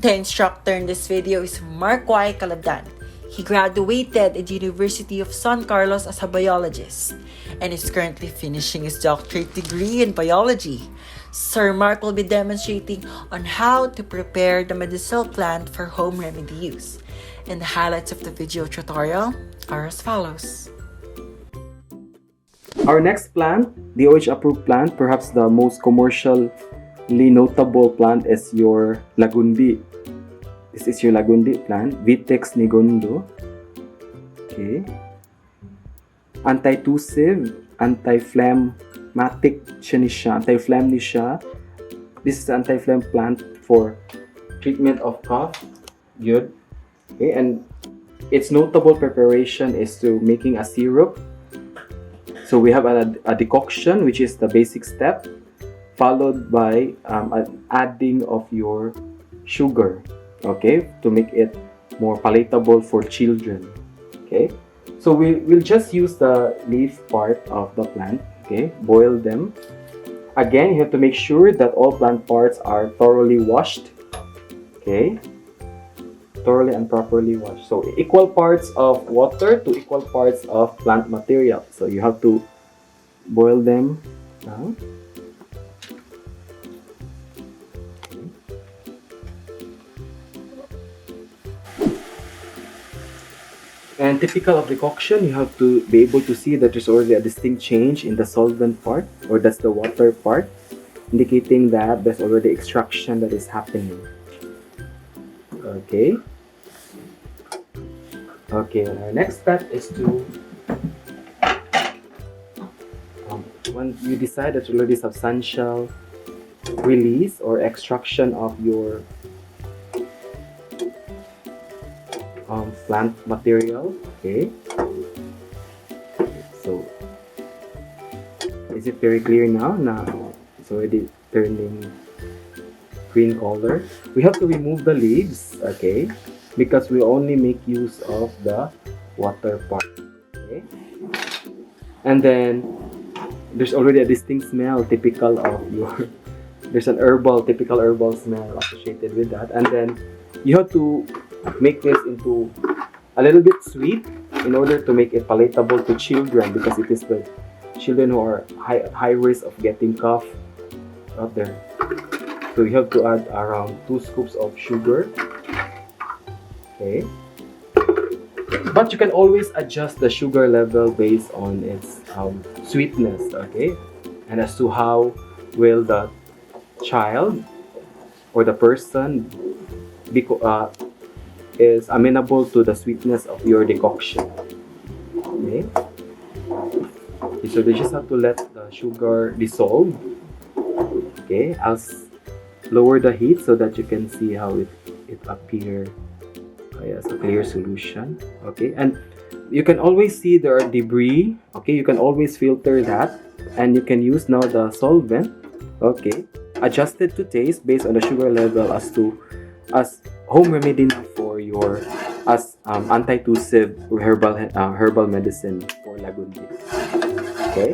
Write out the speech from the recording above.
The instructor in this video is Mark Y. Caladan. He graduated at the University of San Carlos as a biologist and is currently finishing his doctorate degree in biology. Sir Mark will be demonstrating on how to prepare the medicinal plant for home remedy use. And the highlights of the video tutorial are as follows. Our next plant, the OH approved plant, perhaps the most commercially notable plant is your Lagundi. This is your Lagundi plant, Vitex nigondo. Okay. Anti-tussive, anti-phlegmatic siya, anti-phlegm ni siya. This is an anti-phlegm plant for treatment of cough. Good. Okay, and its notable preparation is to making a syrup. So we have a decoction, which is the basic step, followed by an adding of your sugar, okay, to make it more palatable for children. Okay, so we'll just use the leaf part of the plant. Okay, boil them. Again, you have to make sure that all plant parts are thoroughly washed. Okay, thoroughly and properly washed. So equal parts of water to equal parts of plant material. So you have to boil them now. And typical of decoction, you have to be able to see that there's already a distinct change in the solvent part, or that's the water part, indicating that there's already extraction that is happening. Okay. Okay, our next step is to, when you decide that already substantial release or extraction of your plant material. Okay. So, is it very clear now? Now it's already turning green color. We have to remove the leaves. Okay. Because we only make use of the water part. Okay? And then there's already a distinct smell typical of your there's an typical herbal smell associated with that. And then you have to make this into a little bit sweet in order to make it palatable to children, because it is the children who are high risk of getting cough out there. So you have to add around 2 scoops of sugar. Okay, but you can always adjust the sugar level based on its sweetness. Okay, and as to how will the child or the person is amenable to the sweetness of your decoction. Okay, so they just have to let the sugar dissolve. Okay, I'll lower the heat so that you can see how it appears. Yes, a clear solution. Okay, and you can always see there are debris. Okay, you can always filter that, and you can use now the solvent. Okay, adjusted to taste based on the sugar level as home remedy for your anti-tussive herbal medicine for Lagundi. Okay.